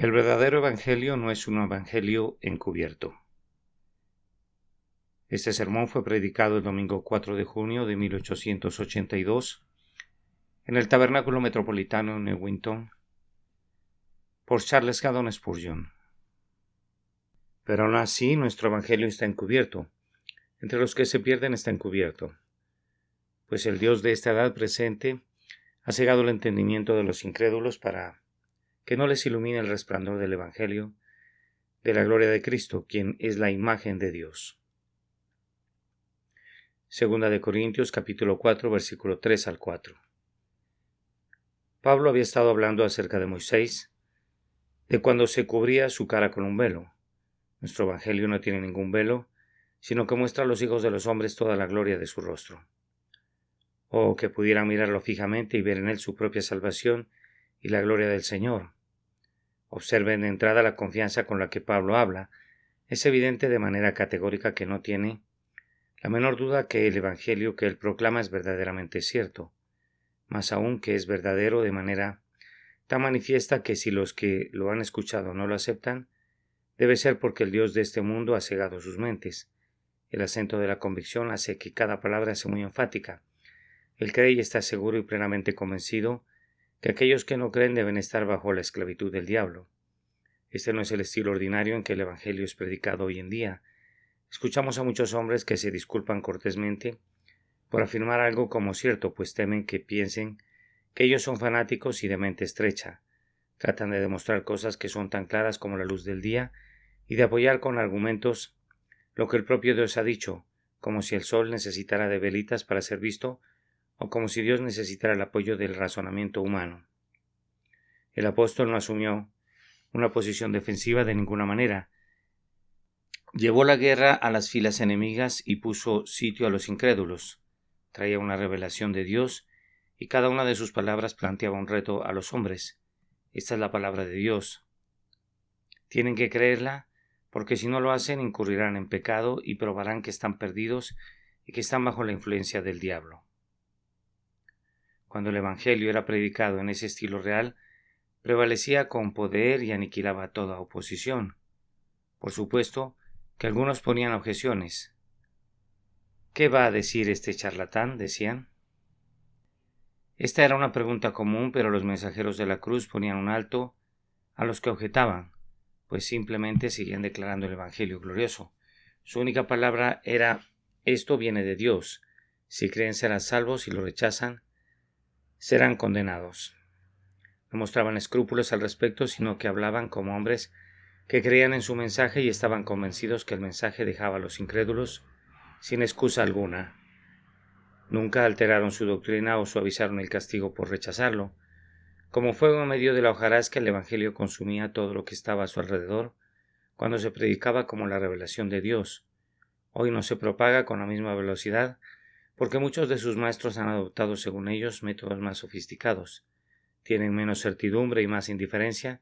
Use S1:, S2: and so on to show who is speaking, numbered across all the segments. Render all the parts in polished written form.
S1: El verdadero evangelio no es un evangelio encubierto. Este sermón fue predicado el domingo 4 de junio de 1882 en el Tabernáculo Metropolitano en Newington por Charles Haddon Spurgeon. Pero aún así nuestro evangelio está encubierto. Entre los que se pierden está encubierto, pues el Dios de esta edad presente ha cegado el entendimiento de los incrédulos para que no les ilumine el resplandor del evangelio de la gloria de Cristo, quien es la imagen de Dios. Segunda de Corintios capítulo 4 versículo 3 al 4. Pablo había estado hablando acerca de Moisés, de cuando se cubría su cara con un velo. Nuestro evangelio no tiene ningún velo, sino que muestra a los hijos de los hombres toda la gloria de su rostro. Oh, que pudieran mirarlo fijamente y ver en él su propia salvación y la gloria del Señor. Observen de entrada la confianza con la que Pablo habla. Es evidente de manera categórica que no tiene la menor duda que el evangelio que él proclama es verdaderamente cierto, más aún que es verdadero de manera tan manifiesta que si los que lo han escuchado no lo aceptan, debe ser porque el Dios de este mundo ha cegado sus mentes. El acento de la convicción hace que cada palabra sea muy enfática. Él cree y está seguro y plenamente convencido que aquellos que no creen deben estar bajo la esclavitud del diablo. Este no es el estilo ordinario en que el evangelio es predicado hoy en día. Escuchamos a muchos hombres que se disculpan cortésmente por afirmar algo como cierto, pues temen que piensen que ellos son fanáticos y de mente estrecha. Tratan de demostrar cosas que son tan claras como la luz del día y de apoyar con argumentos lo que el propio Dios ha dicho, como si el sol necesitara de velitas para ser visto o como si Dios necesitara el apoyo del razonamiento humano. El apóstol no asumió una posición defensiva de ninguna manera. Llevó la guerra a las filas enemigas y puso sitio a los incrédulos. Traía una revelación de Dios y cada una de sus palabras planteaba un reto a los hombres. Esta es la palabra de Dios. Tienen que creerla porque si no lo hacen incurrirán en pecado y probarán que están perdidos y que están bajo la influencia del diablo. Cuando el evangelio era predicado en ese estilo real, prevalecía con poder y aniquilaba toda oposición. Por supuesto que algunos ponían objeciones. ¿Qué va a decir este charlatán?, decían. Esta era una pregunta común, pero los mensajeros de la cruz ponían un alto a los que objetaban, pues simplemente seguían declarando el evangelio glorioso. Su única palabra era: esto viene de Dios. Si creen serán salvos, si lo rechazan, serán condenados. No mostraban escrúpulos al respecto, sino que hablaban como hombres que creían en su mensaje y estaban convencidos que el mensaje dejaba a los incrédulos sin excusa alguna. Nunca alteraron su doctrina o suavizaron el castigo por rechazarlo. Como fuego en medio de la hojarasca, el evangelio consumía todo lo que estaba a su alrededor cuando se predicaba como la revelación de Dios. Hoy no se propaga con la misma velocidad porque muchos de sus maestros han adoptado, según ellos, métodos más sofisticados. Tienen menos certidumbre y más indiferencia,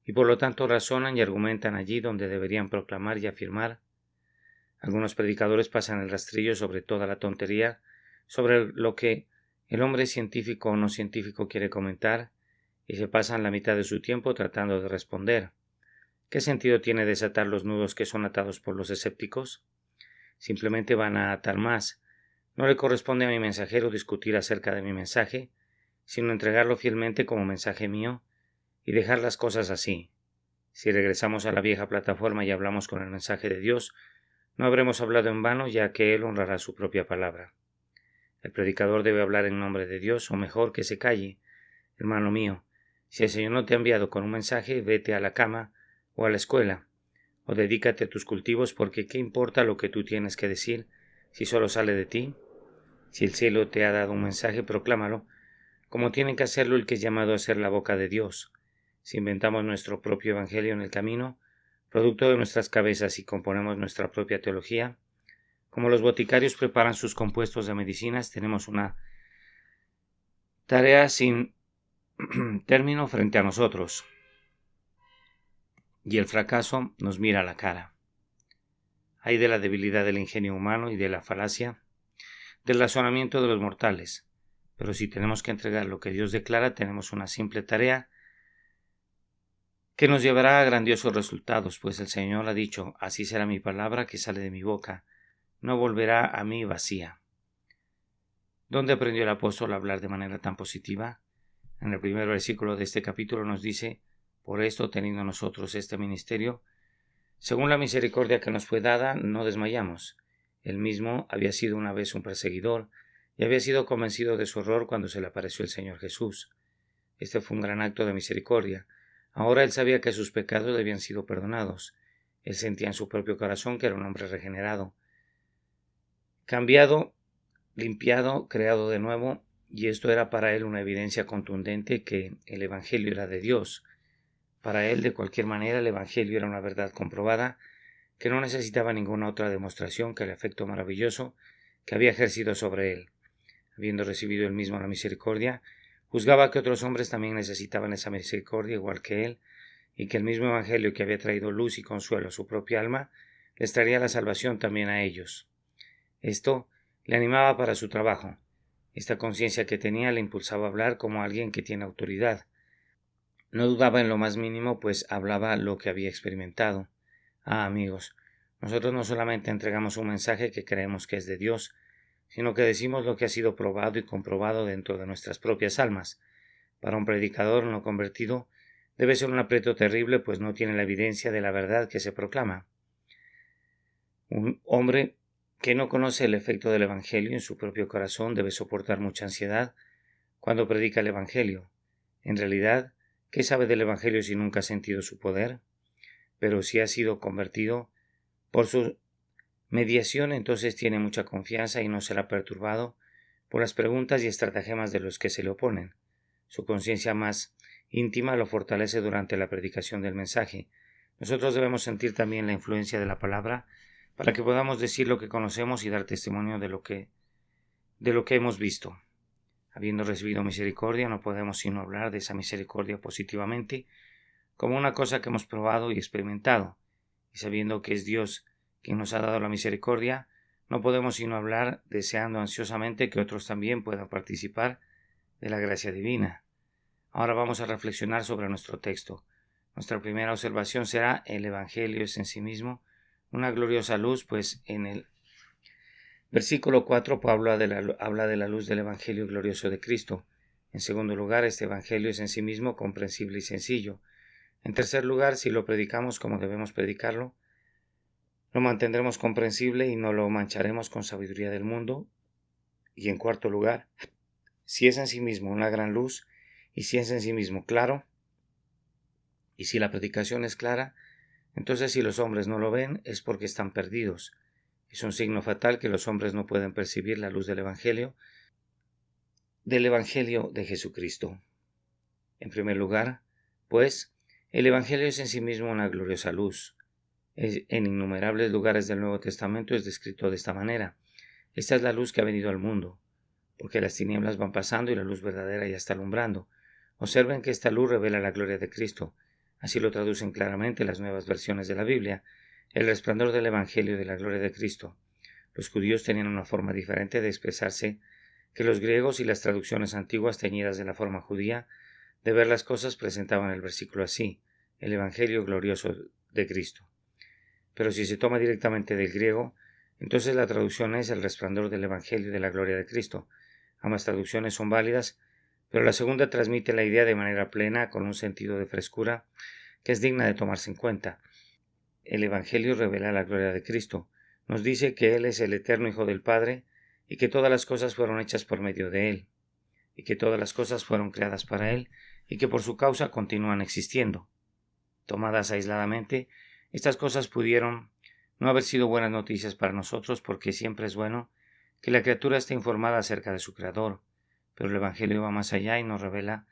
S1: y por lo tanto razonan y argumentan allí donde deberían proclamar y afirmar. Algunos predicadores pasan el rastrillo sobre toda la tontería, sobre lo que el hombre científico o no científico quiere comentar, y se pasan la mitad de su tiempo tratando de responder. ¿Qué sentido tiene desatar los nudos que son atados por los escépticos? Simplemente van a atar más. No le corresponde a mi mensajero discutir acerca de mi mensaje, sino entregarlo fielmente como mensaje mío y dejar las cosas así. Si regresamos a la vieja plataforma y hablamos con el mensaje de Dios, no habremos hablado en vano, ya que Él honrará su propia palabra. El predicador debe hablar en nombre de Dios, o mejor que se calle. Hermano mío, si el Señor no te ha enviado con un mensaje, vete a la cama o a la escuela, o dedícate a tus cultivos, porque ¿qué importa lo que tú tienes que decir si solo sale de ti? Si el cielo te ha dado un mensaje, proclámalo, como tiene que hacerlo el que es llamado a ser la boca de Dios. Si inventamos nuestro propio evangelio en el camino, producto de nuestras cabezas, y componemos nuestra propia teología, como los boticarios preparan sus compuestos de medicinas, tenemos una tarea sin término frente a nosotros, y el fracaso nos mira a la cara. Hay de la debilidad del ingenio humano y de la falacia del razonamiento de los mortales, pero si tenemos que entregar lo que Dios declara, tenemos una simple tarea que nos llevará a grandiosos resultados, pues el Señor ha dicho: así será mi palabra que sale de mi boca, no volverá a mí vacía. ¿Dónde aprendió el apóstol a hablar de manera tan positiva? En el primer versículo de este capítulo nos dice: por esto, teniendo nosotros este ministerio, según la misericordia que nos fue dada, no desmayamos. Él mismo había sido una vez un perseguidor y había sido convencido de su error cuando se le apareció el Señor Jesús. Este fue un gran acto de misericordia. Ahora él sabía que sus pecados le habían sido perdonados. Él sentía en su propio corazón que era un hombre regenerado, cambiado, limpiado, creado de nuevo, y esto era para él una evidencia contundente que el Evangelio era de Dios. Para él, de cualquier manera, el Evangelio era una verdad comprobada, que no necesitaba ninguna otra demostración que el efecto maravilloso que había ejercido sobre él. Habiendo recibido él mismo la misericordia, juzgaba que otros hombres también necesitaban esa misericordia igual que él, y que el mismo Evangelio que había traído luz y consuelo a su propia alma, les traería la salvación también a ellos. Esto le animaba para su trabajo. Esta conciencia que tenía le impulsaba a hablar como alguien que tiene autoridad. No dudaba en lo más mínimo, pues hablaba lo que había experimentado. Amigos, nosotros no solamente entregamos un mensaje que creemos que es de Dios, sino que decimos lo que ha sido probado y comprobado dentro de nuestras propias almas. Para un predicador no convertido, debe ser un aprieto terrible, pues no tiene la evidencia de la verdad que se proclama. Un hombre que no conoce el efecto del Evangelio en su propio corazón debe soportar mucha ansiedad cuando predica el Evangelio. En realidad, ¿qué sabe del Evangelio si nunca ha sentido su poder? Pero si ha sido convertido por su mediación, entonces tiene mucha confianza y no será perturbado por las preguntas y estratagemas de los que se le oponen. Su conciencia más íntima lo fortalece durante la predicación del mensaje. Nosotros debemos sentir también la influencia de la palabra para que podamos decir lo que conocemos y dar testimonio de lo que hemos visto. Habiendo recibido misericordia, no podemos sino hablar de esa misericordia positivamente, como una cosa que hemos probado y experimentado, y sabiendo que es Dios quien nos ha dado la misericordia, no podemos sino hablar deseando ansiosamente que otros también puedan participar de la gracia divina. Ahora vamos a reflexionar sobre nuestro texto. Nuestra primera observación será: el Evangelio es en sí mismo una gloriosa luz, pues en el versículo 4 Pablo habla de la luz del Evangelio glorioso de Cristo. En segundo lugar, este Evangelio es en sí mismo comprensible y sencillo. En tercer lugar, si lo predicamos como debemos predicarlo, lo mantendremos comprensible y no lo mancharemos con sabiduría del mundo. Y en cuarto lugar, si es en sí mismo una gran luz, y si es en sí mismo claro, y si la predicación es clara, entonces si los hombres no lo ven es porque están perdidos. Es un signo fatal que los hombres no pueden percibir la luz del Evangelio de Jesucristo. En primer lugar, pues, el Evangelio es en sí mismo una gloriosa luz. En innumerables lugares del Nuevo Testamento es descrito de esta manera: esta es la luz que ha venido al mundo, porque las tinieblas van pasando y la luz verdadera ya está alumbrando. Observen que esta luz revela la gloria de Cristo. Así lo traducen claramente las nuevas versiones de la Biblia: el resplandor del Evangelio de la gloria de Cristo. Los judíos tenían una forma diferente de expresarse que los griegos, y las traducciones antiguas teñidas de la forma judía de ver las cosas presentaban el versículo así: el Evangelio glorioso de Cristo. Pero si se toma directamente del griego, entonces la traducción es el resplandor del Evangelio de la gloria de Cristo. Ambas traducciones son válidas, pero la segunda transmite la idea de manera plena, con un sentido de frescura que es digna de tomarse en cuenta. El Evangelio revela la gloria de Cristo. Nos dice que Él es el eterno Hijo del Padre y que todas las cosas fueron hechas por medio de Él, y que todas las cosas fueron creadas para Él y que por su causa continúan existiendo. Tomadas aisladamente, estas cosas pudieron no haber sido buenas noticias para nosotros, porque siempre es bueno que la criatura esté informada acerca de su Creador, pero el Evangelio va más allá y nos revela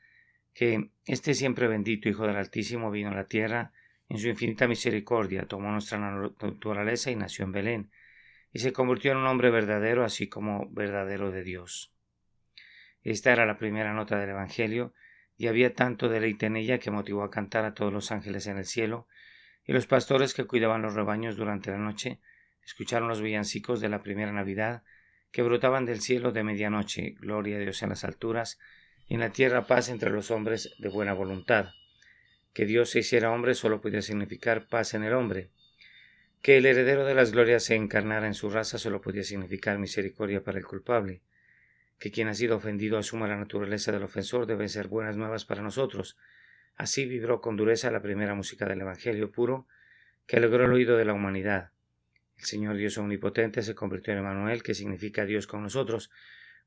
S1: que este siempre bendito Hijo del Altísimo vino a la tierra en su infinita misericordia, tomó nuestra naturaleza y nació en Belén, y se convirtió en un hombre verdadero, así como verdadero de Dios. Esta era la primera nota del Evangelio, y había tanto deleite en ella que motivó a cantar a todos los ángeles en el cielo, y los pastores que cuidaban los rebaños durante la noche escucharon los villancicos de la primera Navidad que brotaban del cielo de medianoche: gloria a Dios en las alturas, y en la tierra paz entre los hombres de buena voluntad. Que Dios se hiciera hombre solo podía significar paz en el hombre. Que el heredero de las glorias se encarnara en su raza solo podía significar misericordia para el culpable. Que quien ha sido ofendido asuma la naturaleza del ofensor deben ser buenas nuevas para nosotros. Así vibró con dureza la primera música del Evangelio puro, que alegró el oído de la humanidad. El Señor Dios omnipotente se convirtió en Emmanuel, que significa Dios con nosotros,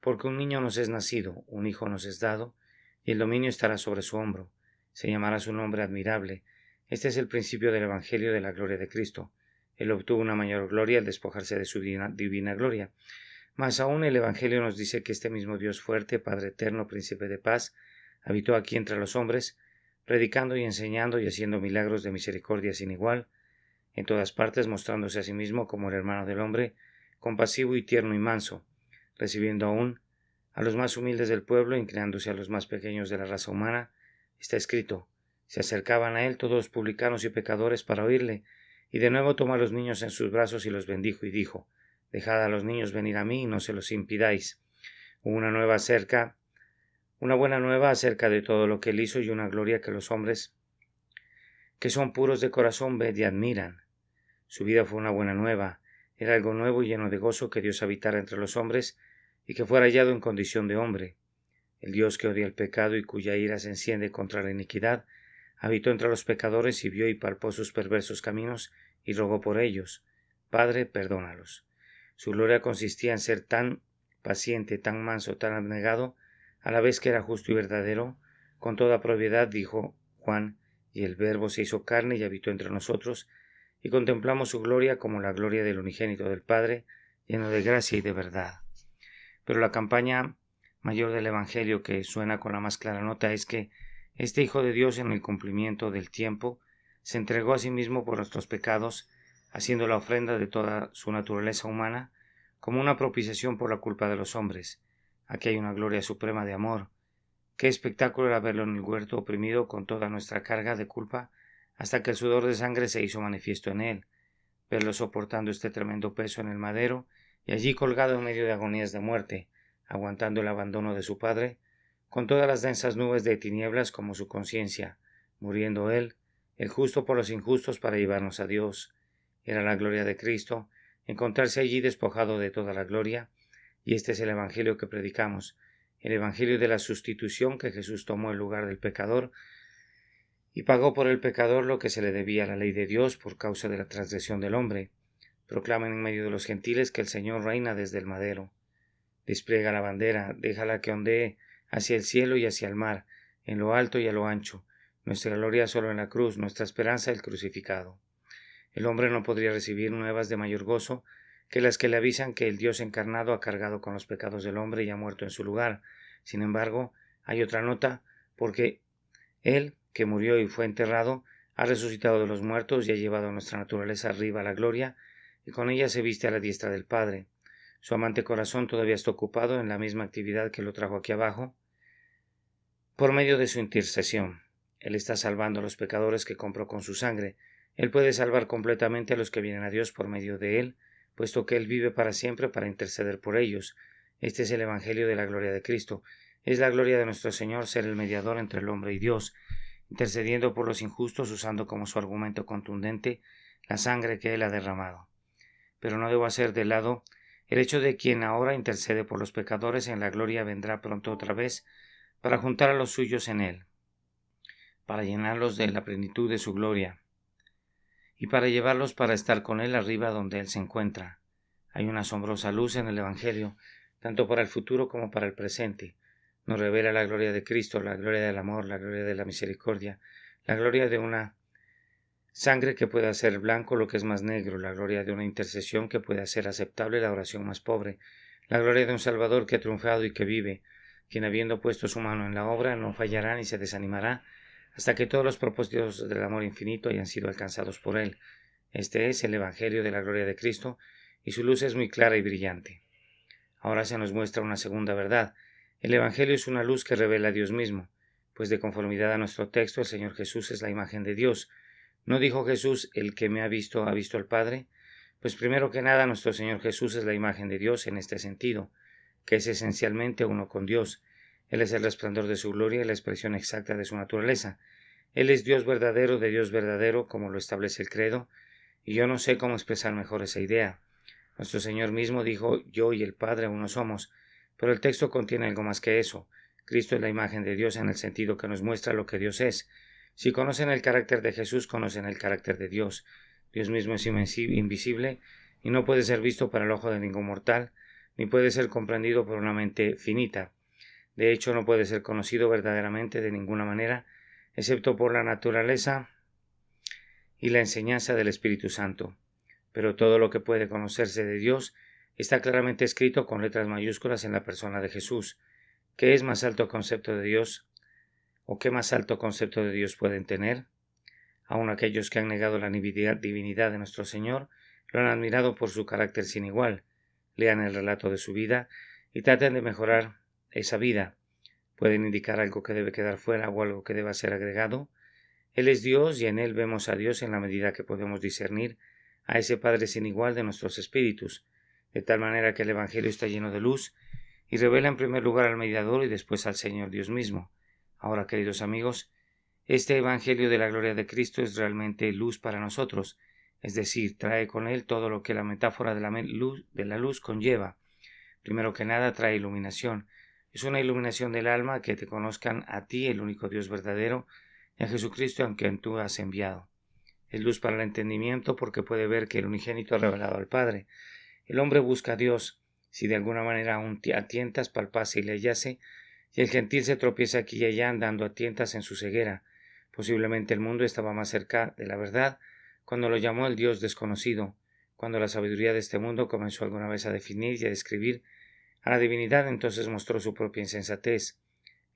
S1: porque un niño nos es nacido, un hijo nos es dado, y el dominio estará sobre su hombro. Se llamará su nombre admirable. Este es el principio del Evangelio de la gloria de Cristo. Él obtuvo una mayor gloria al despojarse de su divina gloria. Mas aún el Evangelio nos dice que este mismo Dios fuerte, Padre eterno, Príncipe de paz, habitó aquí entre los hombres, predicando y enseñando y haciendo milagros de misericordia sin igual, en todas partes mostrándose a sí mismo como el hermano del hombre, compasivo y tierno y manso, recibiendo aún a los más humildes del pueblo, inclinándose a los más pequeños de la raza humana. Está escrito: se acercaban a él todos los publicanos y pecadores para oírle, y de nuevo tomó a los niños en sus brazos y los bendijo y dijo: dejad a los niños venir a mí y no se los impidáis. Una buena nueva acerca de todo lo que él hizo, y una gloria que los hombres que son puros de corazón ven y admiran. Su vida fue una buena nueva, era algo nuevo y lleno de gozo que Dios habitara entre los hombres y que fuera hallado en condición de hombre. El Dios que odia el pecado y cuya ira se enciende contra la iniquidad, habitó entre los pecadores y vio y palpó sus perversos caminos y rogó por ellos: Padre, perdónalos. Su gloria consistía en ser tan paciente, tan manso, tan abnegado, a la vez que era justo y verdadero. Con toda propiedad dijo Juan: y el Verbo se hizo carne y habitó entre nosotros, y contemplamos su gloria como la gloria del unigénito del Padre, lleno de gracia y de verdad. Pero la campaña mayor del Evangelio, que suena con la más clara nota, es que este Hijo de Dios, en el cumplimiento del tiempo, se entregó a sí mismo por nuestros pecados, haciendo la ofrenda de toda su naturaleza humana, como una propiciación por la culpa de los hombres. Aquí hay una gloria suprema de amor. Qué espectáculo era verlo en el huerto oprimido con toda nuestra carga de culpa, hasta que el sudor de sangre se hizo manifiesto en él, verlo soportando este tremendo peso en el madero, y allí colgado en medio de agonías de muerte, aguantando el abandono de su padre, con todas las densas nubes de tinieblas como su conciencia, muriendo él, el justo por los injustos, para llevarnos a Dios. Era la gloria de Cristo, encontrarse allí despojado de toda la gloria, y este es el Evangelio que predicamos, el Evangelio de la sustitución, que Jesús tomó el lugar del pecador y pagó por el pecador lo que se le debía a la ley de Dios por causa de la transgresión del hombre. Proclaman en medio de los gentiles que el Señor reina desde el madero. Despliega la bandera, déjala que ondee hacia el cielo y hacia el mar, en lo alto y a lo ancho. Nuestra gloria solo en la cruz, nuestra esperanza el crucificado. El hombre no podría recibir nuevas de mayor gozo que las que le avisan que el Dios encarnado ha cargado con los pecados del hombre y ha muerto en su lugar. Sin embargo, hay otra nota, porque Él, que murió y fue enterrado, ha resucitado de los muertos y ha llevado nuestra naturaleza arriba a la gloria, y con ella se viste a la diestra del Padre. Su amante corazón todavía está ocupado en la misma actividad que lo trajo aquí abajo, por medio de su intercesión. Él está salvando a los pecadores que compró con su sangre. Él puede salvar completamente a los que vienen a Dios por medio de Él, puesto que Él vive para siempre para interceder por ellos. Este es el Evangelio de la gloria de Cristo. Es la gloria de nuestro Señor ser el mediador entre el hombre y Dios, intercediendo por los injustos, usando como su argumento contundente la sangre que Él ha derramado. Pero no debo hacer de lado el hecho de quien ahora intercede por los pecadores en la gloria vendrá pronto otra vez para juntar a los suyos en Él, para llenarlos de la plenitud de su gloria y para llevarlos para estar con Él arriba donde Él se encuentra. Hay una asombrosa luz en el Evangelio, tanto para el futuro como para el presente. Nos revela la gloria de Cristo, la gloria del amor, la gloria de la misericordia, la gloria de una sangre que puede hacer blanco lo que es más negro, la gloria de una intercesión que puede hacer aceptable la oración más pobre, la gloria de un Salvador que ha triunfado y que vive, quien habiendo puesto su mano en la obra no fallará ni se desanimará hasta que todos los propósitos del amor infinito hayan sido alcanzados por Él. Este es el Evangelio de la gloria de Cristo, y su luz es muy clara y brillante. Ahora se nos muestra una segunda verdad. El Evangelio es una luz que revela a Dios mismo, pues de conformidad a nuestro texto el Señor Jesús es la imagen de Dios. ¿No dijo Jesús: el que me ha visto al Padre? Pues primero que nada nuestro Señor Jesús es la imagen de Dios en este sentido, que es esencialmente uno con Dios. Él es el resplandor de su gloria y la expresión exacta de su naturaleza. Él es Dios verdadero de Dios verdadero, como lo establece el credo, y yo no sé cómo expresar mejor esa idea. Nuestro Señor mismo dijo: yo y el Padre uno somos, pero el texto contiene algo más que eso. Cristo es la imagen de Dios en el sentido que nos muestra lo que Dios es. Si conocen el carácter de Jesús, conocen el carácter de Dios. Dios mismo es invisible y no puede ser visto para el ojo de ningún mortal, ni puede ser comprendido por una mente finita. De hecho, no puede ser conocido verdaderamente de ninguna manera, excepto por la naturaleza y la enseñanza del Espíritu Santo. Pero todo lo que puede conocerse de Dios está claramente escrito con letras mayúsculas en la persona de Jesús. ¿Qué es más alto concepto de Dios? ¿O qué más alto concepto de Dios pueden tener? Aun aquellos que han negado la divinidad de nuestro Señor lo han admirado por su carácter sin igual. Lean el relato de su vida y traten de mejorar esa vida. ¿Pueden indicar algo que debe quedar fuera o algo que deba ser agregado? Él es Dios y en Él vemos a Dios en la medida que podemos discernir a ese Padre sin igual de nuestros espíritus, de tal manera que el Evangelio está lleno de luz y revela en primer lugar al mediador y después al Señor Dios mismo. Ahora, queridos amigos, este Evangelio de la gloria de Cristo es realmente luz para nosotros, es decir, trae con él todo lo que la metáfora de la luz conlleva. Primero que nada, trae iluminación. Es una iluminación del alma, que te conozcan a ti, el único Dios verdadero, y a Jesucristo en quien tú has enviado. Es luz para el entendimiento, porque puede ver que el unigénito ha revelado al Padre. El hombre busca a Dios. Si de alguna manera aún a tientas palpase y le hallase, y el gentil se tropieza aquí y allá andando a tientas en su ceguera. Posiblemente el mundo estaba más cerca de la verdad cuando lo llamó el Dios desconocido, cuando la sabiduría de este mundo comenzó alguna vez a definir y a describir a la divinidad, entonces mostró su propia insensatez.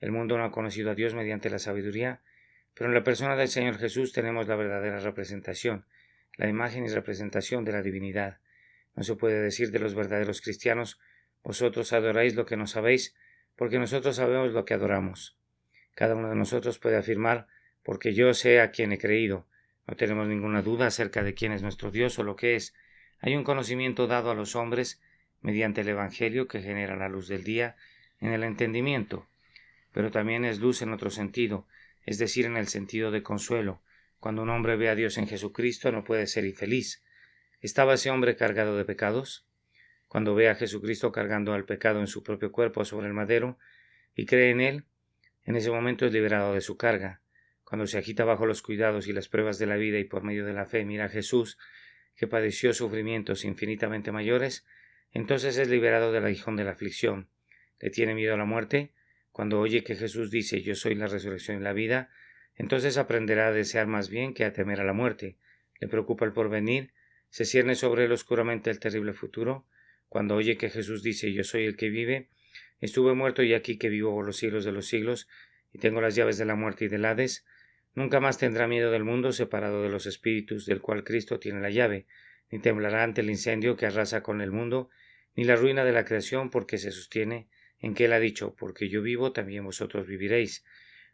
S1: El mundo no ha conocido a Dios mediante la sabiduría, pero en la persona del Señor Jesús tenemos la verdadera representación, la imagen y representación de la divinidad. No se puede decir de los verdaderos cristianos: vosotros adoráis lo que no sabéis, porque nosotros sabemos lo que adoramos. Cada uno de nosotros puede afirmar: porque yo sé a quién he creído. No tenemos ninguna duda acerca de quién es nuestro Dios o lo que es. Hay un conocimiento dado a los hombres mediante el Evangelio que genera la luz del día en el entendimiento, pero también es luz en otro sentido, es decir, en el sentido de consuelo. Cuando un hombre ve a Dios en Jesucristo no puede ser infeliz. ¿Estaba ese hombre cargado de pecados? Cuando ve a Jesucristo cargando al pecado en su propio cuerpo sobre el madero y cree en él, en ese momento es liberado de su carga. Cuando se agita bajo los cuidados y las pruebas de la vida y por medio de la fe mira a Jesús, que padeció sufrimientos infinitamente mayores, entonces es liberado del aguijón de la aflicción. ¿Le tiene miedo a la muerte? Cuando oye que Jesús dice: yo soy la resurrección y la vida, entonces aprenderá a desear más bien que a temer a la muerte. ¿Le preocupa el porvenir? ¿Se cierne sobre él oscuramente el terrible futuro? Cuando oye que Jesús dice: yo soy el que vive, estuve muerto y aquí que vivo por los siglos de los siglos, y tengo las llaves de la muerte y del Hades, nunca más tendrá miedo del mundo separado de los espíritus, del cual Cristo tiene la llave, ni temblará ante el incendio que arrasa con el mundo, ni la ruina de la creación, porque se sostiene en que él ha dicho: porque yo vivo, también vosotros viviréis.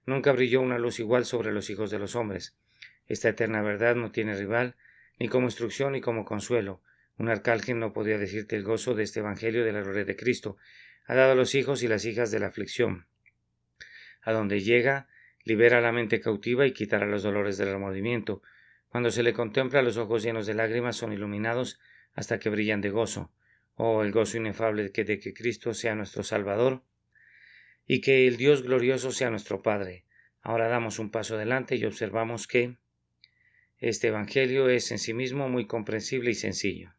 S1: Nunca brilló una luz igual sobre los hijos de los hombres. Esta eterna verdad no tiene rival, ni como instrucción ni como consuelo. Un arcángel no podría decirte el gozo de este Evangelio de la gloria de Cristo. Ha dado a los hijos y las hijas de la aflicción. A donde llega, libera la mente cautiva y quitará los dolores del remordimiento. Cuando se le contempla, los ojos llenos de lágrimas son iluminados hasta que brillan de gozo. Oh, el gozo inefable de que Cristo sea nuestro Salvador y que el Dios glorioso sea nuestro Padre. Ahora damos un paso adelante y observamos que este Evangelio es en sí mismo muy comprensible y sencillo.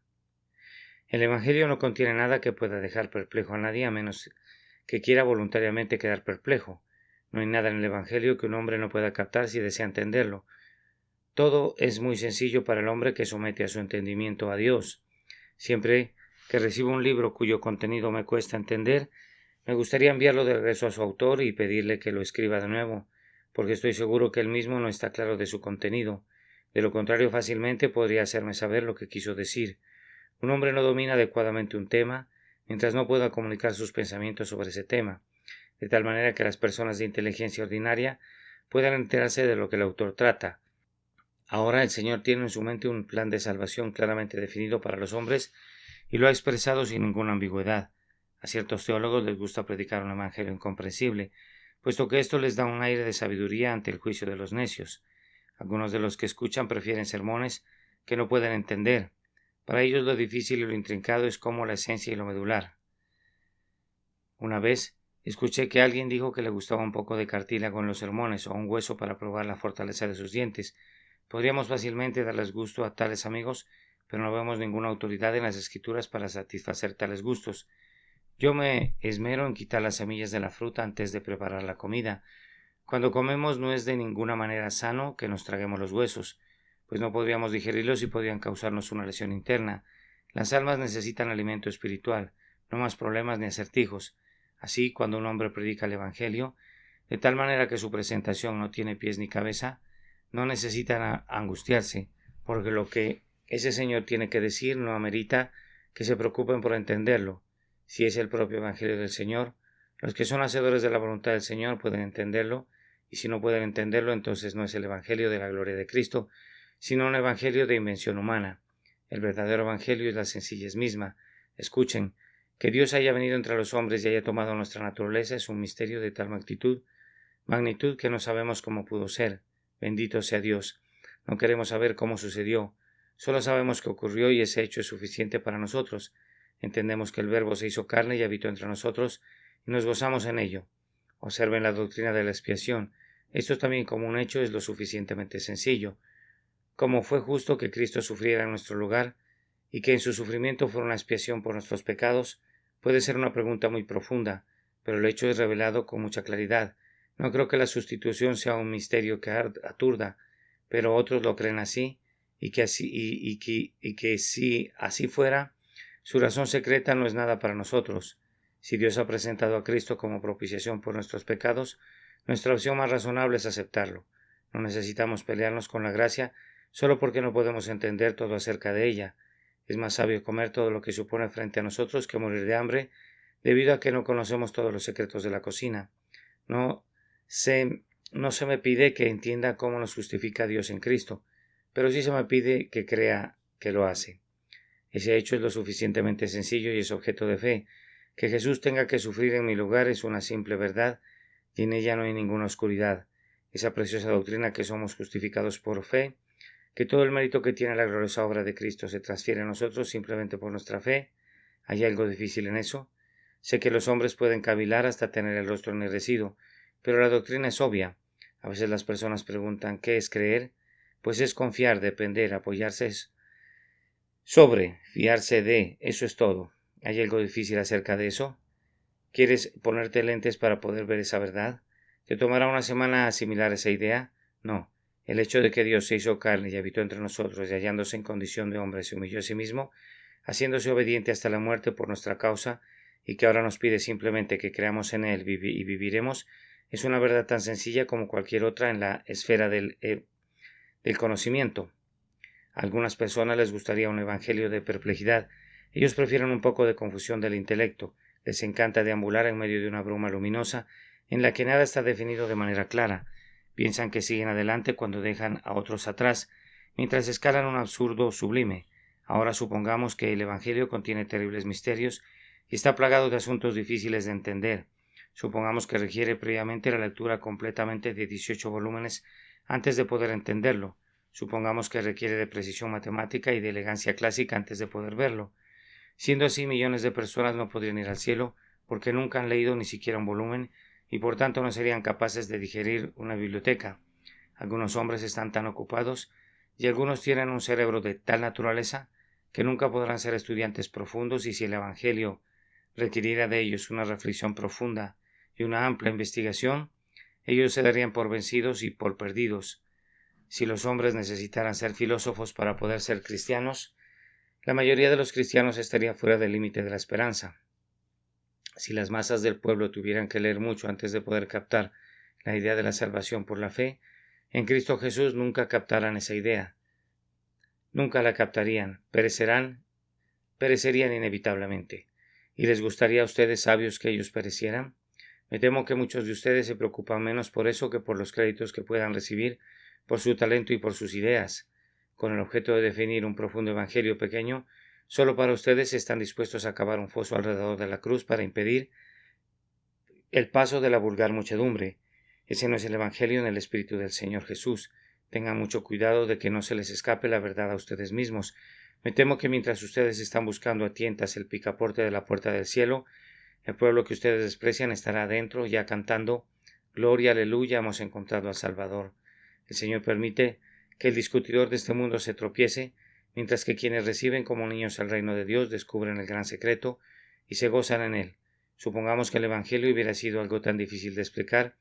S1: El Evangelio no contiene nada que pueda dejar perplejo a nadie, a menos que quiera voluntariamente quedar perplejo. No hay nada en el Evangelio que un hombre no pueda captar si desea entenderlo. Todo es muy sencillo para el hombre que somete a su entendimiento a Dios. Siempre que recibo un libro cuyo contenido me cuesta entender, me gustaría enviarlo de regreso a su autor y pedirle que lo escriba de nuevo, porque estoy seguro que él mismo no está claro de su contenido. De lo contrario, fácilmente podría hacerme saber lo que quiso decir. Un hombre no domina adecuadamente un tema mientras no pueda comunicar sus pensamientos sobre ese tema, de tal manera que las personas de inteligencia ordinaria puedan enterarse de lo que el autor trata. Ahora el Señor tiene en su mente un plan de salvación claramente definido para los hombres y lo ha expresado sin ninguna ambigüedad. A ciertos teólogos les gusta predicar un evangelio incomprensible, puesto que esto les da un aire de sabiduría ante el juicio de los necios. Algunos de los que escuchan prefieren sermones que no pueden entender. Para ellos lo difícil y lo intrincado es como la esencia y lo medular. Una vez escuché que alguien dijo que le gustaba un poco de cartílago en los sermones o un hueso para probar la fortaleza de sus dientes. Podríamos fácilmente darles gusto a tales amigos, pero no vemos ninguna autoridad en las escrituras para satisfacer tales gustos. Yo me esmero en quitar las semillas de la fruta antes de preparar la comida. Cuando comemos no es de ninguna manera sano que nos traguemos los huesos, pues no podríamos digerirlos y podrían causarnos una lesión interna. Las almas necesitan alimento espiritual, no más problemas ni acertijos. Así, cuando un hombre predica el Evangelio, de tal manera que su presentación no tiene pies ni cabeza, no necesitan angustiarse, porque lo que ese Señor tiene que decir no amerita que se preocupen por entenderlo. Si es el propio Evangelio del Señor, los que son hacedores de la voluntad del Señor pueden entenderlo, y si no pueden entenderlo, entonces no es el Evangelio de la gloria de Cristo, sino un Evangelio de invención humana. El verdadero Evangelio es la sencillez misma. Escuchen, que Dios haya venido entre los hombres y haya tomado nuestra naturaleza es un misterio de tal magnitud que no sabemos cómo pudo ser. Bendito sea Dios. No queremos saber cómo sucedió. Solo sabemos que ocurrió y ese hecho es suficiente para nosotros. Entendemos que el Verbo se hizo carne y habitó entre nosotros y nos gozamos en ello. Observen la doctrina de la expiación. Esto también como un hecho es lo suficientemente sencillo. Como fue justo que Cristo sufriera en nuestro lugar y que en su sufrimiento fuera una expiación por nuestros pecados, puede ser una pregunta muy profunda, pero el hecho es revelado con mucha claridad. No creo que la sustitución sea un misterio que aturda, pero otros lo creen así, y que si así fuera, su razón secreta no es nada para nosotros. Si Dios ha presentado a Cristo como propiciación por nuestros pecados, nuestra opción más razonable es aceptarlo. No necesitamos pelearnos con la gracia solo porque no podemos entender todo acerca de ella. Es más sabio comer todo lo que supone frente a nosotros que morir de hambre, debido a que no conocemos todos los secretos de la cocina. No se me pide que entienda cómo nos justifica Dios en Cristo, pero sí se me pide que crea que lo hace. Ese hecho es lo suficientemente sencillo y es objeto de fe. Que Jesús tenga que sufrir en mi lugar es una simple verdad, y en ella no hay ninguna oscuridad. Esa preciosa doctrina que somos justificados por fe, que todo el mérito que tiene la gloriosa obra de Cristo se transfiere a nosotros simplemente por nuestra fe. ¿Hay algo difícil en eso? Sé que los hombres pueden cavilar hasta tener el rostro ennegrecido, pero la doctrina es obvia. A veces las personas preguntan ¿qué es creer? Pues es confiar, depender, apoyarse fiarse de, eso es todo. ¿Hay algo difícil acerca de eso? ¿Quieres ponerte lentes para poder ver esa verdad? ¿Te tomará una semana asimilar esa idea? No. El hecho de que Dios se hizo carne y habitó entre nosotros y hallándose en condición de hombre se humilló a sí mismo, haciéndose obediente hasta la muerte por nuestra causa, y que ahora nos pide simplemente que creamos en Él y viviremos, es una verdad tan sencilla como cualquier otra en la esfera del conocimiento. A algunas personas les gustaría un evangelio de perplejidad. Ellos prefieren un poco de confusión del intelecto. Les encanta deambular en medio de una bruma luminosa en la que nada está definido de manera clara. Piensan que siguen adelante cuando dejan a otros atrás, mientras escalan un absurdo sublime. Ahora supongamos que el Evangelio contiene terribles misterios y está plagado de asuntos difíciles de entender. Supongamos que requiere previamente la lectura completamente de 18 volúmenes antes de poder entenderlo. Supongamos que requiere de precisión matemática y de elegancia clásica antes de poder verlo. Siendo así, millones de personas no podrían ir al cielo porque nunca han leído ni siquiera un volumen y por tanto no serían capaces de digerir una biblioteca. Algunos hombres están tan ocupados y algunos tienen un cerebro de tal naturaleza que nunca podrán ser estudiantes profundos, y si el Evangelio requiriera de ellos una reflexión profunda y una amplia investigación, ellos se darían por vencidos y por perdidos. Si los hombres necesitaran ser filósofos para poder ser cristianos, la mayoría de los cristianos estaría fuera del límite de la esperanza. Si las masas del pueblo tuvieran que leer mucho antes de poder captar la idea de la salvación por la fe, en Cristo Jesús nunca captarán esa idea. Nunca la captarían, perecerían inevitablemente. ¿Y les gustaría a ustedes, sabios, que ellos perecieran? Me temo que muchos de ustedes se preocupan menos por eso que por los créditos que puedan recibir por su talento y por sus ideas. Con el objeto de definir un profundo evangelio pequeño, solo para ustedes están dispuestos a cavar un foso alrededor de la cruz para impedir el paso de la vulgar muchedumbre. Ese no es el Evangelio en el Espíritu del Señor Jesús. Tengan mucho cuidado de que no se les escape la verdad a ustedes mismos. Me temo que mientras ustedes están buscando a tientas el picaporte de la puerta del cielo, el pueblo que ustedes desprecian estará adentro ya cantando «Gloria, aleluya, hemos encontrado al Salvador». El Señor permite que el discutidor de este mundo se tropiece, mientras que quienes reciben como niños el reino de Dios descubren el gran secreto y se gozan en él. Supongamos que el Evangelio hubiera sido algo tan difícil de explicar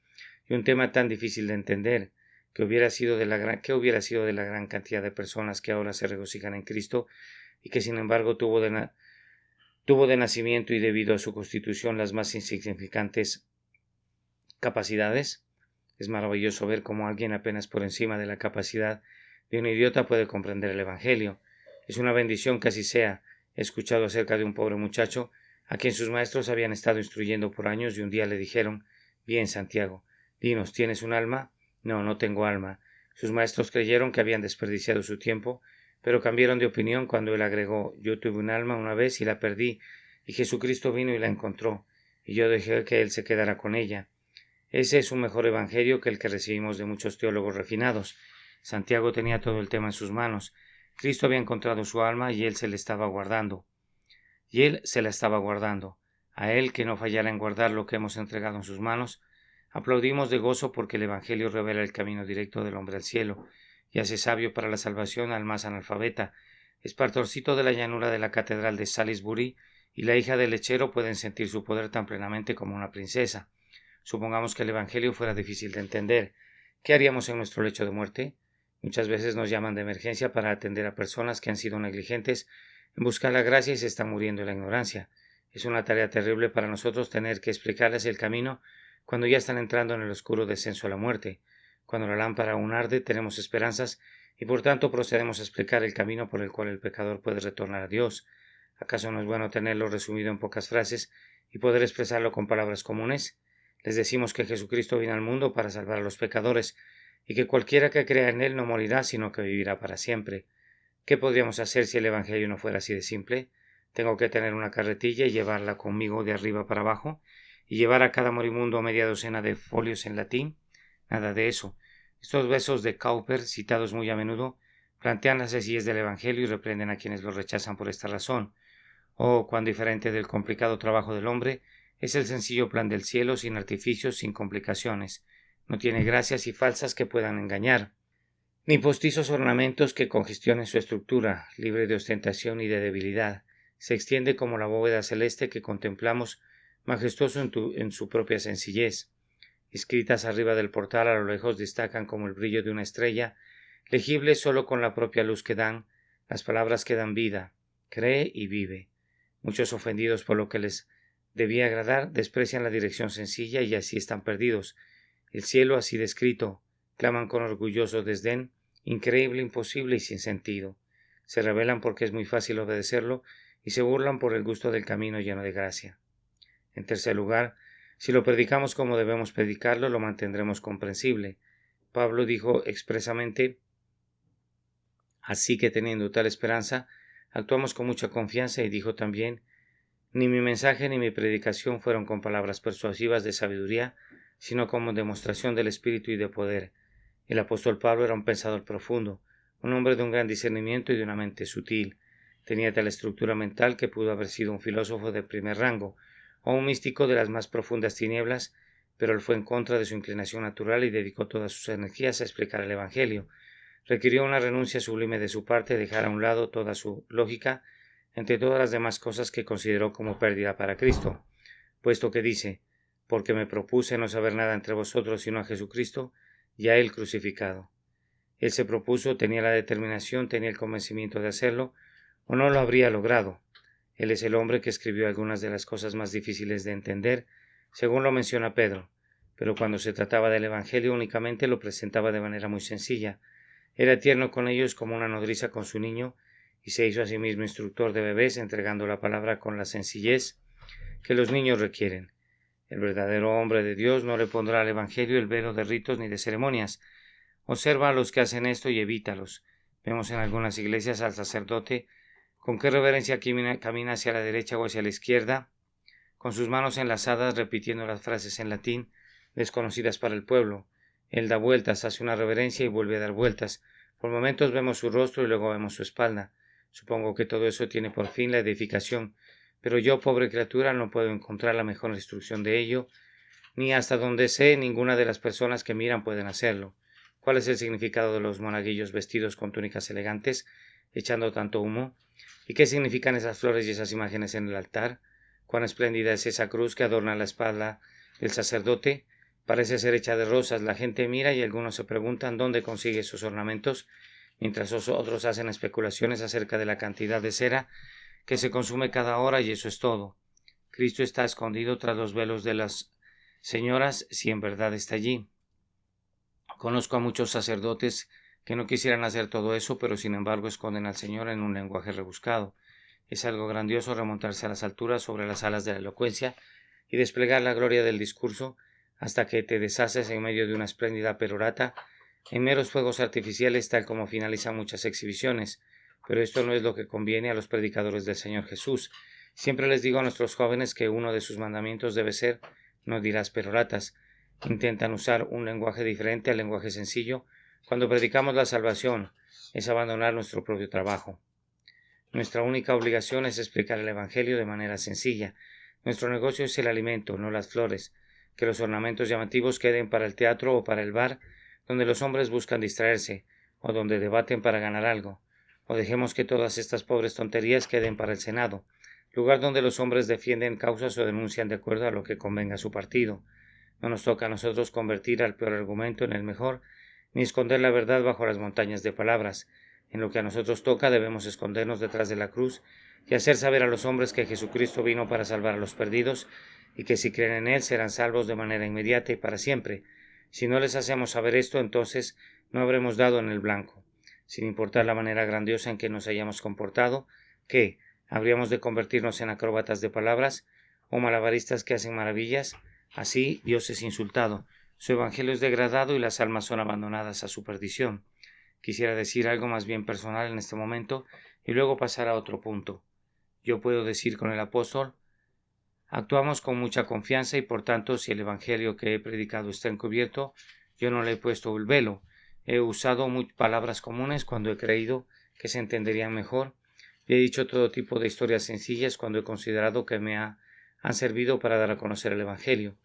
S1: y un tema tan difícil de entender, ¿qué hubiera sido de la gran cantidad de personas que ahora se regocijan en Cristo y que sin embargo tuvo de nacimiento y debido a su constitución las más insignificantes capacidades? Es maravilloso ver cómo alguien apenas por encima de la capacidad de un idiota puede comprender el Evangelio. Es una bendición que así sea. He escuchado acerca de un pobre muchacho a quien sus maestros habían estado instruyendo por años y un día le dijeron: «Bien, Santiago, dinos, ¿tienes un alma?» «No, no tengo alma». Sus maestros creyeron que habían desperdiciado su tiempo, pero cambiaron de opinión cuando él agregó: «Yo tuve un alma una vez y la perdí, y Jesucristo vino y la encontró, y yo dejé que él se quedara con ella». Ese es un mejor evangelio que el que recibimos de muchos teólogos refinados. Santiago tenía todo el tema en sus manos. Cristo había encontrado su alma y él se la estaba guardando. A él, que no fallara en guardar lo que hemos entregado en sus manos, aplaudimos de gozo porque el Evangelio revela el camino directo del hombre al cielo y hace sabio para la salvación al más analfabeta. Es pastorcito de la llanura de la catedral de Salisbury y la hija del lechero pueden sentir su poder tan plenamente como una princesa. Supongamos que el Evangelio fuera difícil de entender. ¿Qué haríamos en nuestro lecho de muerte? Muchas veces nos llaman de emergencia para atender a personas que han sido negligentes en buscar la gracia y se están muriendo en la ignorancia. Es una tarea terrible para nosotros tener que explicarles el camino cuando ya están entrando en el oscuro descenso a la muerte. Cuando la lámpara aún arde, tenemos esperanzas y por tanto procedemos a explicar el camino por el cual el pecador puede retornar a Dios. ¿Acaso no es bueno tenerlo resumido en pocas frases y poder expresarlo con palabras comunes? Les decimos que Jesucristo vino al mundo para salvar a los pecadores y que cualquiera que crea en él no morirá, sino que vivirá para siempre. ¿Qué podríamos hacer si el Evangelio no fuera así de simple? ¿Tengo que tener una carretilla y llevarla conmigo de arriba para abajo y llevar a cada moribundo media docena de folios en latín? Nada de eso. Estos versos de Cowper, citados muy a menudo, plantean las sencillez del Evangelio y reprenden a quienes lo rechazan por esta razón. Oh, cuán diferente del complicado trabajo del hombre es el sencillo plan del cielo, sin artificios, sin complicaciones. No tiene gracias y falsas que puedan engañar, ni postizos ornamentos que congestionen su estructura, libre de ostentación y de debilidad. Se extiende como la bóveda celeste que contemplamos, majestuoso en su propia sencillez. Escritas arriba del portal a lo lejos destacan como el brillo de una estrella, legibles solo con la propia luz que dan, las palabras que dan vida: cree y vive. Muchos ofendidos por lo que les debía agradar desprecian la dirección sencilla y así están perdidos. El cielo así descrito, claman con orgulloso desdén, increíble, imposible y sin sentido. Se rebelan porque es muy fácil obedecerlo y se burlan por el gusto del camino lleno de gracia. En tercer lugar, si lo predicamos como debemos predicarlo, lo mantendremos comprensible. Pablo dijo expresamente: así que teniendo tal esperanza, actuamos con mucha confianza, y dijo también: ni mi mensaje ni mi predicación fueron con palabras persuasivas de sabiduría, sino como demostración del Espíritu y de poder. El apóstol Pablo era un pensador profundo, un hombre de un gran discernimiento y de una mente sutil. Tenía tal estructura mental que pudo haber sido un filósofo de primer rango o un místico de las más profundas tinieblas, pero él fue en contra de su inclinación natural y dedicó todas sus energías a explicar el Evangelio. Requirió una renuncia sublime de su parte, dejar a un lado toda su lógica, entre todas las demás cosas que consideró como pérdida para Cristo, puesto que dice: porque me propuse no saber nada entre vosotros sino a Jesucristo y a él crucificado. Él se propuso, tenía la determinación, tenía el convencimiento de hacerlo, o no lo habría logrado. Él es el hombre que escribió algunas de las cosas más difíciles de entender, según lo menciona Pedro, pero cuando se trataba del Evangelio únicamente lo presentaba de manera muy sencilla. Era tierno con ellos como una nodriza con su niño, y se hizo a sí mismo instructor de bebés, entregando la palabra con la sencillez que los niños requieren. El verdadero hombre de Dios no le pondrá al Evangelio el velo de ritos ni de ceremonias. Observa a los que hacen esto y evítalos. Vemos en algunas iglesias al sacerdote con qué reverencia camina hacia la derecha o hacia la izquierda, con sus manos enlazadas repitiendo las frases en latín desconocidas para el pueblo. Él da vueltas, hace una reverencia y vuelve a dar vueltas. Por momentos vemos su rostro y luego vemos su espalda. Supongo que todo eso tiene por fin la edificación, pero yo, pobre criatura, no puedo encontrar la mejor instrucción de ello, ni hasta donde sé ninguna de las personas que miran pueden hacerlo. ¿Cuál es el significado de los monaguillos vestidos con túnicas elegantes, echando tanto humo? ¿Y qué significan esas flores y esas imágenes en el altar? ¿Cuán espléndida es esa cruz que adorna la espalda del sacerdote? Parece ser hecha de rosas. La gente mira y algunos se preguntan dónde consigue esos ornamentos, mientras otros hacen especulaciones acerca de la cantidad de cera que se consume cada hora, y eso es todo. Cristo está escondido tras los velos de las señoras, si en verdad está allí. Conozco a muchos sacerdotes que no quisieran hacer todo eso, pero sin embargo esconden al Señor en un lenguaje rebuscado. Es algo grandioso remontarse a las alturas sobre las alas de la elocuencia y desplegar la gloria del discurso hasta que te deshaces en medio de una espléndida perorata en meros fuegos artificiales, tal como finalizan muchas exhibiciones. Pero esto no es lo que conviene a los predicadores del Señor Jesús. Siempre les digo a nuestros jóvenes que uno de sus mandamientos debe ser: no dirás peroratas. Intentan usar un lenguaje diferente al lenguaje sencillo. Cuando predicamos la salvación, es abandonar nuestro propio trabajo. Nuestra única obligación es explicar el Evangelio de manera sencilla. Nuestro negocio es el alimento, no las flores. Que los ornamentos llamativos queden para el teatro o para el bar, donde los hombres buscan distraerse, o donde debaten para ganar algo. O dejemos que todas estas pobres tonterías queden para el Senado, lugar donde los hombres defienden causas o denuncian de acuerdo a lo que convenga a su partido. No nos toca a nosotros convertir al peor argumento en el mejor, ni esconder la verdad bajo las montañas de palabras. En lo que a nosotros toca debemos escondernos detrás de la cruz y hacer saber a los hombres que Jesucristo vino para salvar a los perdidos y que si creen en Él serán salvos de manera inmediata y para siempre. Si no les hacemos saber esto, entonces no habremos dado en el blanco. Sin importar la manera grandiosa en que nos hayamos comportado, ¿qué? ¿Habríamos de convertirnos en acróbatas de palabras o malabaristas que hacen maravillas? Así Dios es insultado, su evangelio es degradado y las almas son abandonadas a su perdición. Quisiera decir algo más bien personal en este momento y luego pasar a otro punto. Yo puedo decir con el apóstol: actuamos con mucha confianza y por tanto, si el evangelio que he predicado está encubierto, yo no le he puesto el velo. He usado palabras comunes cuando he creído que se entenderían mejor y he dicho todo tipo de historias sencillas cuando he considerado que han servido para dar a conocer el evangelio.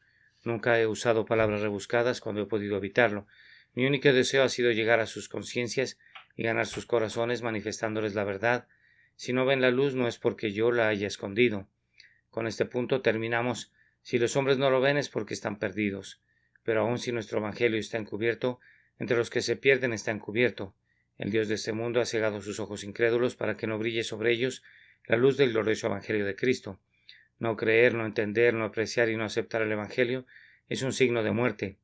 S1: Nunca he usado palabras rebuscadas cuando he podido evitarlo. Mi único deseo ha sido llegar a sus conciencias y ganar sus corazones manifestándoles la verdad. Si no ven la luz no es porque yo la haya escondido. Con este punto terminamos. Si los hombres no lo ven es porque están perdidos. Pero aun si nuestro evangelio está encubierto, entre los que se pierden está encubierto. El Dios de este mundo ha cegado sus ojos incrédulos para que no brille sobre ellos la luz del glorioso evangelio de Cristo. No creer, no entender, no apreciar y no aceptar el evangelio es un signo de muerte.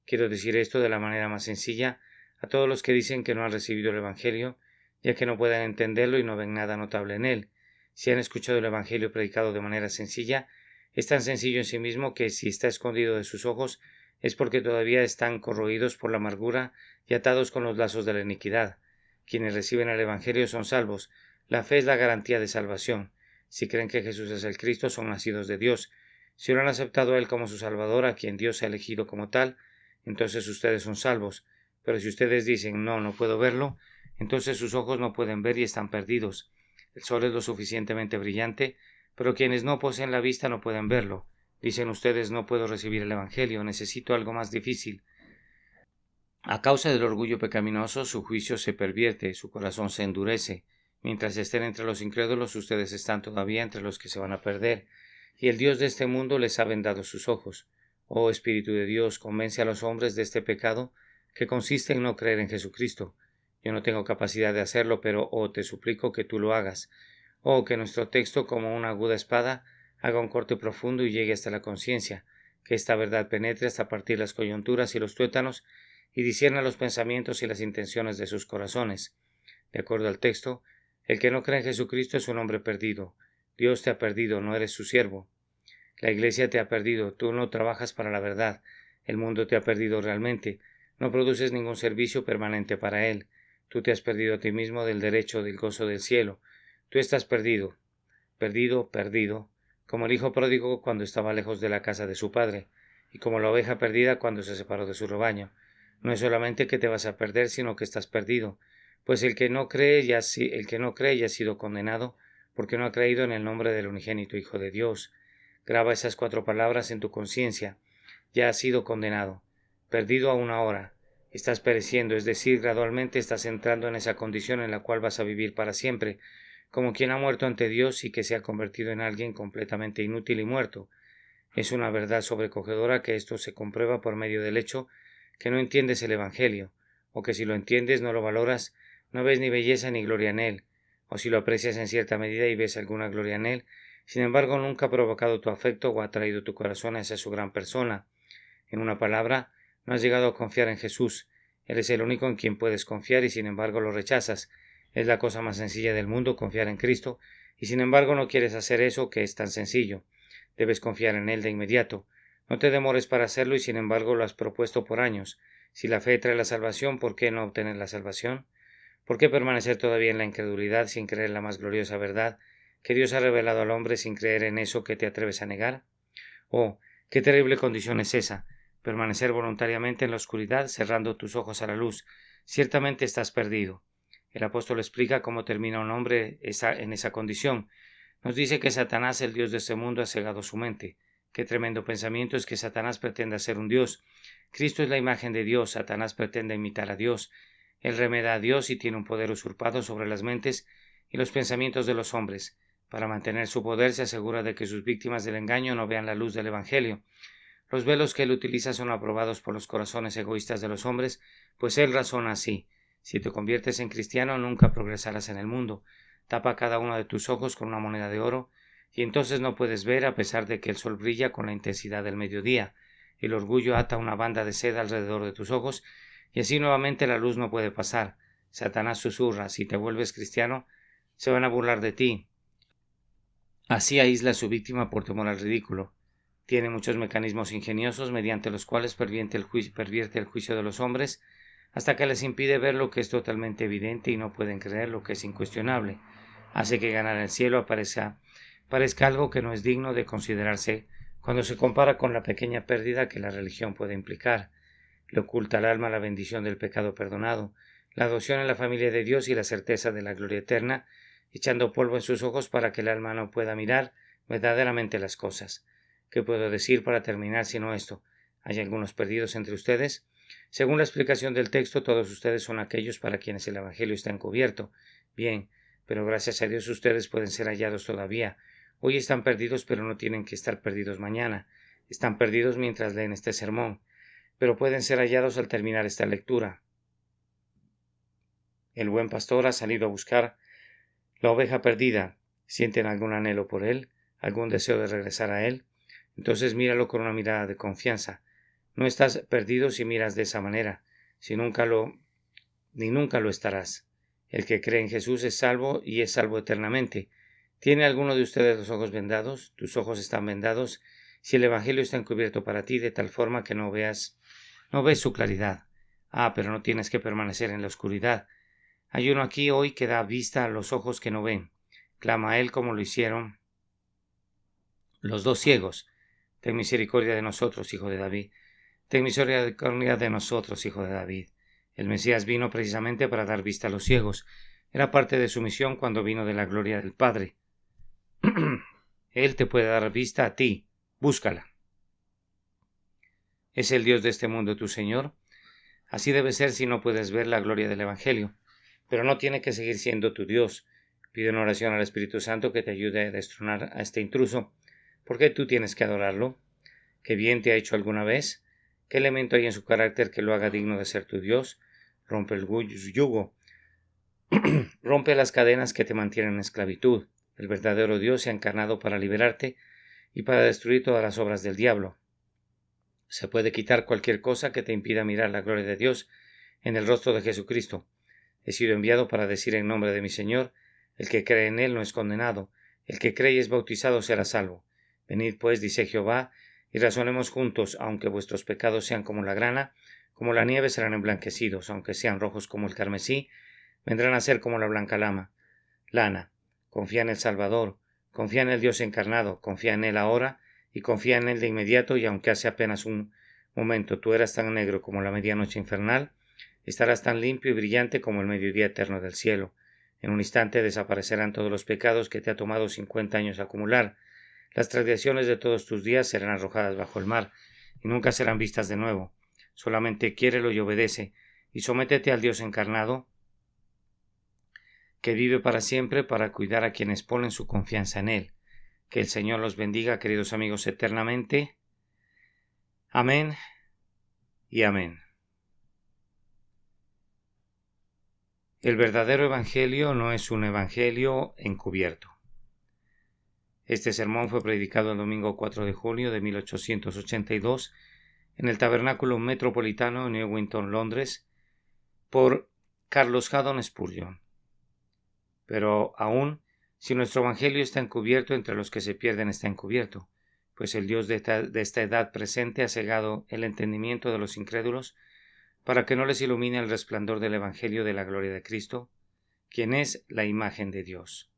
S1: Quiero decir esto de la manera más sencilla a todos los que dicen que no han recibido el evangelio, ya que no puedan entenderlo y no ven nada notable en él. Si han escuchado el evangelio predicado de manera sencilla, es tan sencillo en sí mismo que si está escondido de sus ojos es porque todavía están corroídos por la amargura y atados con los lazos de la iniquidad. Quienes reciben el evangelio son salvos. La fe es la garantía de salvación. Si creen que Jesús es el Cristo, son nacidos de Dios. Si lo han aceptado a Él como su Salvador, a quien Dios ha elegido como tal, entonces ustedes son salvos. Pero si ustedes dicen, no puedo verlo, entonces sus ojos no pueden ver y están perdidos. El sol es lo suficientemente brillante, pero quienes no poseen la vista no pueden verlo. Dicen ustedes, no puedo recibir el Evangelio, necesito algo más difícil. A causa del orgullo pecaminoso, su juicio se pervierte, su corazón se endurece. Mientras estén entre los incrédulos, ustedes están todavía entre los que se van a perder, y el Dios de este mundo les ha vendado sus ojos. Oh Espíritu de Dios, convence a los hombres de este pecado, que consiste en no creer en Jesucristo. Yo no tengo capacidad de hacerlo, pero te suplico que tú lo hagas. Que nuestro texto, como una aguda espada, haga un corte profundo y llegue hasta la conciencia, que esta verdad penetre hasta partir las coyunturas y los tuétanos, y discierna los pensamientos y las intenciones de sus corazones. De acuerdo al texto, el que no cree en Jesucristo es un hombre perdido. Dios te ha perdido, no eres su siervo. La Iglesia te ha perdido, tú no trabajas para la verdad. El mundo te ha perdido realmente. No produces ningún servicio permanente para él. Tú te has perdido a ti mismo del derecho del gozo del cielo. Tú estás perdido, perdido, perdido, como el hijo pródigo cuando estaba lejos de la casa de su padre, y como la oveja perdida cuando se separó de su rebaño. No es solamente que te vas a perder, sino que estás perdido, pues el que no cree ya ha sido condenado, porque no ha creído en el nombre del unigénito Hijo de Dios. Graba esas 4 palabras en tu conciencia. Ya has sido condenado, perdido aún ahora. Estás pereciendo, es decir, gradualmente estás entrando en esa condición en la cual vas a vivir para siempre, como quien ha muerto ante Dios y que se ha convertido en alguien completamente inútil y muerto. Es una verdad sobrecogedora que esto se comprueba por medio del hecho que no entiendes el Evangelio, o que si lo entiendes no lo valoras, no ves ni belleza ni gloria en él, o si lo aprecias en cierta medida y ves alguna gloria en él, sin embargo nunca ha provocado tu afecto o ha traído tu corazón a esa su gran persona. En una palabra, no has llegado a confiar en Jesús. Él es el único en quien puedes confiar y sin embargo lo rechazas. Es la cosa más sencilla del mundo confiar en Cristo, y sin embargo no quieres hacer eso que es tan sencillo. Debes confiar en Él de inmediato. No te demores para hacerlo y sin embargo lo has propuesto por años. Si la fe trae la salvación, ¿por qué no obtener la salvación? ¿Por qué permanecer todavía en la incredulidad sin creer en la más gloriosa verdad que Dios ha revelado al hombre sin creer en eso que te atreves a negar? Oh, qué terrible condición es esa, permanecer voluntariamente en la oscuridad cerrando tus ojos a la luz. Ciertamente estás perdido. El apóstol explica cómo termina un hombre en esa condición. Nos dice que Satanás, el Dios de este mundo, ha cegado su mente. Qué tremendo pensamiento es que Satanás pretenda ser un Dios. Cristo es la imagen de Dios, Satanás pretende imitar a Dios. Él remeda a Dios y tiene un poder usurpado sobre las mentes y los pensamientos de los hombres. Para mantener su poder se asegura de que sus víctimas del engaño no vean la luz del Evangelio. Los velos que él utiliza son aprobados por los corazones egoístas de los hombres, pues él razona así. Si te conviertes en cristiano, nunca progresarás en el mundo. Tapa cada uno de tus ojos con una moneda de oro, y entonces no puedes ver a pesar de que el sol brilla con la intensidad del mediodía. El orgullo ata una banda de seda alrededor de tus ojos, y así nuevamente la luz no puede pasar. Satanás susurra, si te vuelves cristiano, se van a burlar de ti. Así aísla a su víctima por temor al ridículo. Tiene muchos mecanismos ingeniosos mediante los cuales pervierte el juicio de los hombres, hasta que les impide ver lo que es totalmente evidente y no pueden creer lo que es incuestionable. Hace que ganar el cielo parezca algo que no es digno de considerarse cuando se compara con la pequeña pérdida que la religión puede implicar. Le oculta al alma la bendición del pecado perdonado, la adopción en la familia de Dios y la certeza de la gloria eterna, echando polvo en sus ojos para que el alma no pueda mirar verdaderamente las cosas. ¿Qué puedo decir para terminar sino esto? ¿Hay algunos perdidos entre ustedes? Según la explicación del texto, todos ustedes son aquellos para quienes el Evangelio está encubierto. Bien, pero gracias a Dios ustedes pueden ser hallados todavía. Hoy están perdidos, pero no tienen que estar perdidos mañana. Están perdidos mientras leen este sermón, pero pueden ser hallados al terminar esta lectura. El buen pastor ha salido a buscar la oveja perdida. ¿Sienten algún anhelo por él? ¿Algún deseo de regresar a él? Entonces míralo con una mirada de confianza. No estás perdido si miras de esa manera, ni nunca lo estarás. El que cree en Jesús es salvo y es salvo eternamente. ¿Tiene alguno de ustedes los ojos vendados? ¿Tus ojos están vendados? Si el Evangelio está encubierto para ti de tal forma que no ves su claridad. Pero no tienes que permanecer en la oscuridad. Hay uno aquí hoy que da vista a los ojos que no ven. Clama a él como lo hicieron los 2 ciegos. Ten misericordia de nosotros, hijo de David. Ten misericordia de nosotros, hijo de David. El Mesías vino precisamente para dar vista a los ciegos. Era parte de su misión cuando vino de la gloria del Padre. Él te puede dar vista a ti. Búscala. ¿Es el Dios de este mundo tu Señor? Así debe ser si no puedes ver la gloria del Evangelio. Pero no tiene que seguir siendo tu Dios. Pide una oración al Espíritu Santo que te ayude a destronar a este intruso. ¿Por qué tú tienes que adorarlo? ¿Qué bien te ha hecho alguna vez? ¿Qué elemento hay en su carácter que lo haga digno de ser tu Dios? Rompe el yugo. Rompe las cadenas que te mantienen en esclavitud. El verdadero Dios se ha encarnado para liberarte y para destruir todas las obras del diablo. Se puede quitar cualquier cosa que te impida mirar la gloria de Dios en el rostro de Jesucristo. He sido enviado para decir en nombre de mi Señor, el que cree en él no es condenado, el que cree y es bautizado será salvo. Venid pues, dice Jehová, y razonemos juntos, aunque vuestros pecados sean como la grana, como la nieve serán emblanquecidos, aunque sean rojos como el carmesí, vendrán a ser como la blanca lana. Confía en el Salvador, Confía en el Dios encarnado, confía en Él ahora y confía en Él de inmediato, y aunque hace apenas un momento tú eras tan negro como la medianoche infernal, estarás tan limpio y brillante como el mediodía eterno del cielo. En un instante desaparecerán todos los pecados que te ha tomado 50 años acumular. Las transgresiones de todos tus días serán arrojadas bajo el mar y nunca serán vistas de nuevo. Solamente quiérelo y obedece, y sométete al Dios encarnado, que vive para siempre, para cuidar a quienes ponen su confianza en Él. Que el Señor los bendiga, queridos amigos, eternamente. Amén y amén. El verdadero evangelio no es un evangelio encubierto. Este sermón fue predicado el domingo 4 de julio de 1882 en el Tabernáculo Metropolitano en Newington, Londres, por Carlos Haddon Spurgeon. Pero aún, si nuestro evangelio está encubierto, entre los que se pierden está encubierto, pues el Dios de esta edad presente ha cegado el entendimiento de los incrédulos para que no les ilumine el resplandor del evangelio de la gloria de Cristo, quien es la imagen de Dios.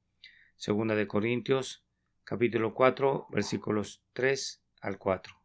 S1: Segunda de Corintios, capítulo 4, versículos 3 al 4.